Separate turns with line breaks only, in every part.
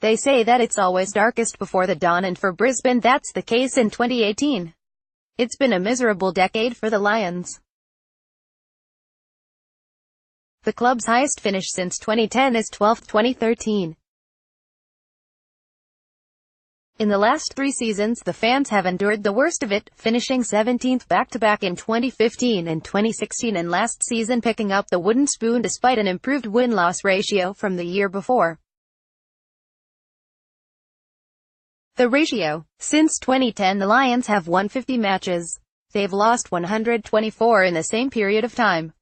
They say that it's always darkest before the dawn, and for Brisbane that's the case in 2018. It's been a miserable decade for the Lions. The club's highest finish since 2010 is 12th 2013. In the last 3 seasons, the fans have endured the worst of it, finishing 17th back-to-back in 2015 and 2016, and last season picking up the wooden spoon despite an improved win-loss ratio from the year before. The ratio. Since 2010, the Lions have won 50 matches. They've lost 124 in the same period of time.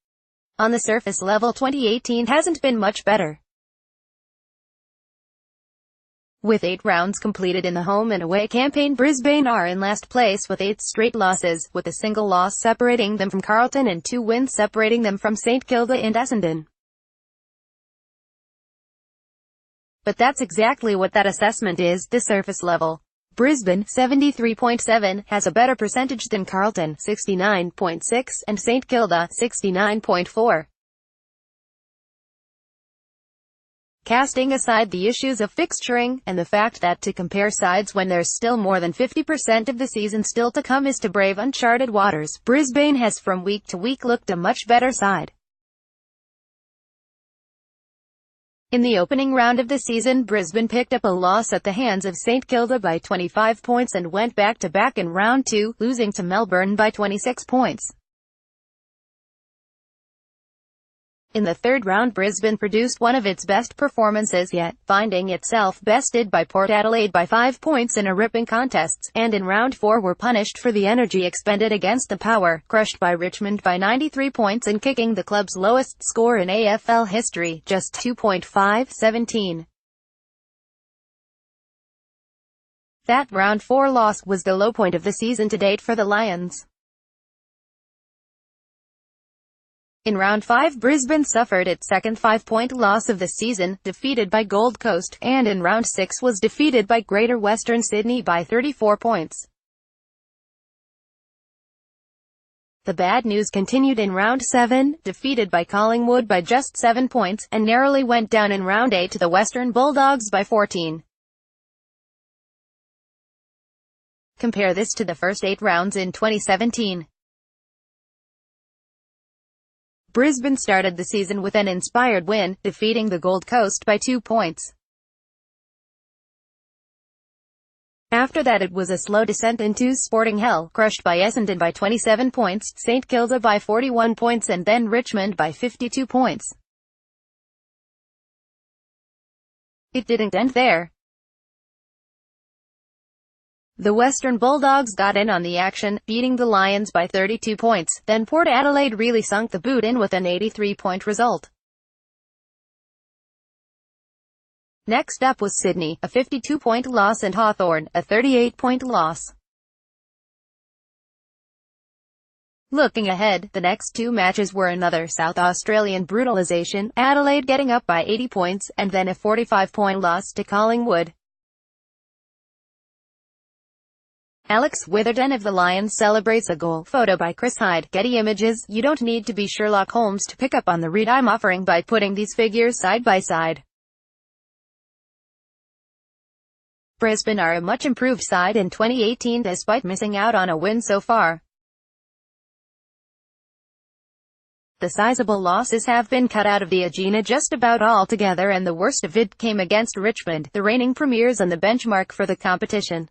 On the surface level, 2018 hasn't been much better. With 8 rounds completed in the home and away campaign, Brisbane are in last place with 8 straight losses, with a single loss separating them from Carlton and 2 wins separating them from St Kilda and Essendon. But that's exactly what that assessment is, the surface level. Brisbane, 73.7, has a better percentage than Carlton, 69.6, and St Kilda, 69.4. Casting aside the issues of fixturing, and the fact that to compare sides when there's still more than 50% of the season still to come is to brave uncharted waters, Brisbane has from week to week looked a much better side. In the opening round of the season, Brisbane picked up a loss at the hands of St Kilda by 25 points and went back-to-back in round 2, losing to Melbourne by 26 points. In the third round, Brisbane produced one of its best performances yet, finding itself bested by Port Adelaide by 5 points in a ripping contest, and in round 4 were punished for the energy expended against the Power, crushed by Richmond by 93 points and kicking the club's lowest score in AFL history, just 2.517. That round 4 loss was the low point of the season to date for the Lions. In round 5, Brisbane suffered its second 5-point loss of the season, defeated by Gold Coast, and in round 6 was defeated by Greater Western Sydney by 34 points. The bad news continued in round 7, defeated by Collingwood by just 7 points, and narrowly went down in round 8 to the Western Bulldogs by 14. Compare this to the first 8 rounds in 2017. Brisbane started the season with an inspired win, defeating the Gold Coast by 2 points. After that it was a slow descent into sporting hell, crushed by Essendon by 27 points, St Kilda by 41 points and then Richmond by 52 points. It didn't end there. The Western Bulldogs got in on the action, beating the Lions by 32 points, then Port Adelaide really sunk the boot in with an 83-point result. Next up was Sydney, a 52-point loss, and Hawthorn, a 38-point loss. Looking ahead, the next 2 matches were another South Australian brutalisation, Adelaide getting up by 80 points, and then a 45-point loss to Collingwood. Alex Witherden of the Lions celebrates a goal. Photo by Chris Hyde. Getty Images. You don't need to be Sherlock Holmes to pick up on the read I'm offering by putting these figures side by side. Brisbane are a much improved side in 2018 despite missing out on a win so far. The sizable losses have been cut out of the agenda just about altogether, and the worst of it came against Richmond, the reigning premiers and the benchmark for the competition.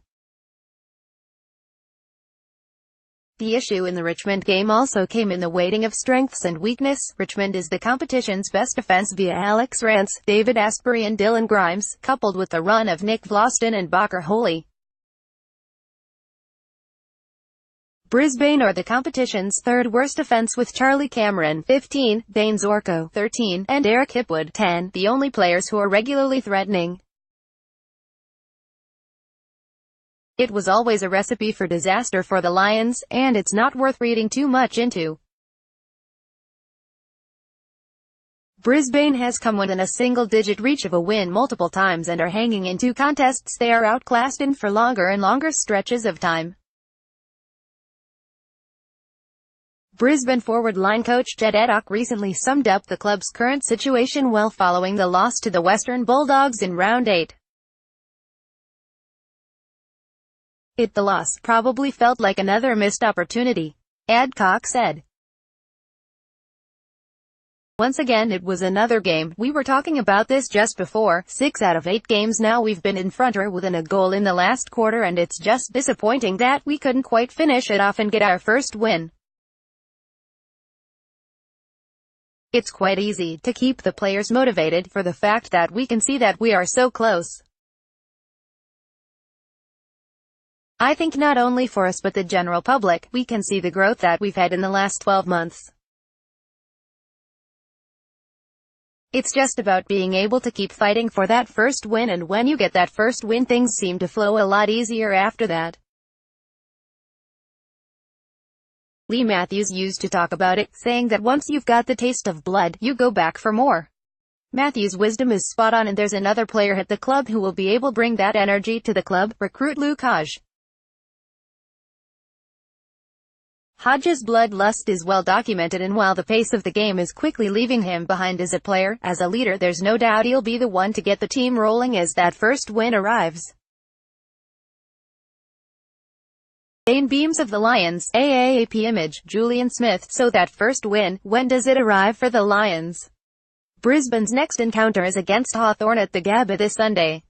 The issue in the Richmond game also came in the weighting of strengths and weakness. Richmond is the competition's best defence via Alex Rance, David Asprey and Dylan Grimes, coupled with the run of Nick Vlaston and Barker Holy. Brisbane are the competition's third worst defence with Charlie Cameron, 15, Dane Zorko, 13, and Eric Hipwood, 10, the only players who are regularly threatening. It was always a recipe for disaster for the Lions, and it's not worth reading too much into. Brisbane has come within a single-digit reach of a win multiple times and are hanging in 2 contests they are outclassed in for longer and longer stretches of time. Brisbane forward line coach Jed Eddock recently summed up the club's current situation well following the loss to the Western Bulldogs in round 8. The loss probably felt like another missed opportunity, Adcock said. Once again it was another game. We were talking about this just before. 6 out of 8 games now we've been in front or within a goal in the last quarter, and it's just disappointing that we couldn't quite finish it off and get our first win. It's quite easy to keep the players motivated for the fact that we can see that we are so close. I think not only for us but the general public, we can see the growth that we've had in the last 12 months. It's just about being able to keep fighting for that first win, and when you get that first win things seem to flow a lot easier after that. Lee Matthews used to talk about it, saying that once you've got the taste of blood, you go back for more. Matthews' wisdom is spot on, and there's another player at the club who will be able to bring that energy to the club, recruit Luke Hodge. Hodge's bloodlust is well documented, and while the pace of the game is quickly leaving him behind as a player, as a leader, there's no doubt he'll be the one to get the team rolling as that first win arrives. Main beams of the Lions, AAP image, Julian Smith. So that first win, when does it arrive for the Lions? Brisbane's next encounter is against Hawthorn at the Gabba this Sunday.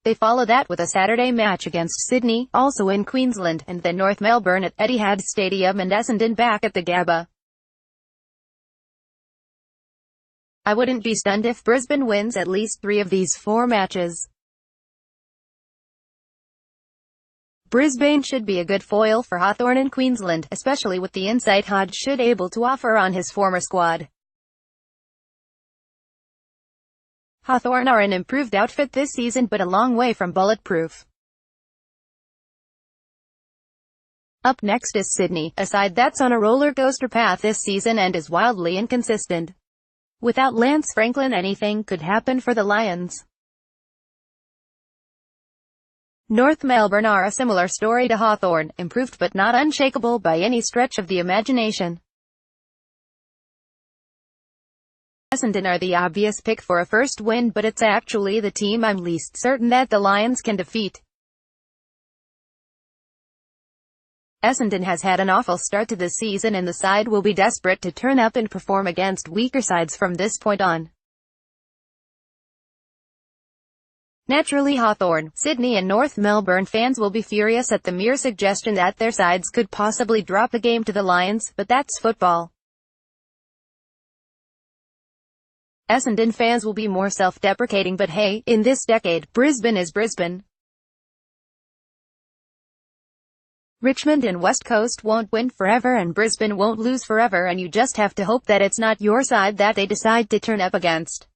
They follow that with a Saturday match against Sydney, also in Queensland, and then North Melbourne at Etihad Stadium and Essendon back at the Gabba. I wouldn't be stunned if Brisbane wins at least 3 of these 4 matches. Brisbane should be a good foil for Hawthorn in Queensland, especially with the insight Hodge should able to offer on his former squad. Hawthorn are an improved outfit this season, but a long way from bulletproof. Up next is Sydney, a side that's on a roller coaster path this season and is wildly inconsistent. Without Lance Franklin, anything could happen for the Lions. North Melbourne are a similar story to Hawthorn, improved but not unshakable by any stretch of the imagination. Essendon are the obvious pick for a first win, but it's actually the team I'm least certain that the Lions can defeat. Essendon has had an awful start to the season, and the side will be desperate to turn up and perform against weaker sides from this point on. Naturally, Hawthorn, Sydney and North Melbourne fans will be furious at the mere suggestion that their sides could possibly drop a game to the Lions, but that's football. Essendon fans will be more self-deprecating, but hey, in this decade, Brisbane is Brisbane. Richmond and West Coast won't win forever, and Brisbane won't lose forever, and you just have to hope that it's not your side that they decide to turn up against.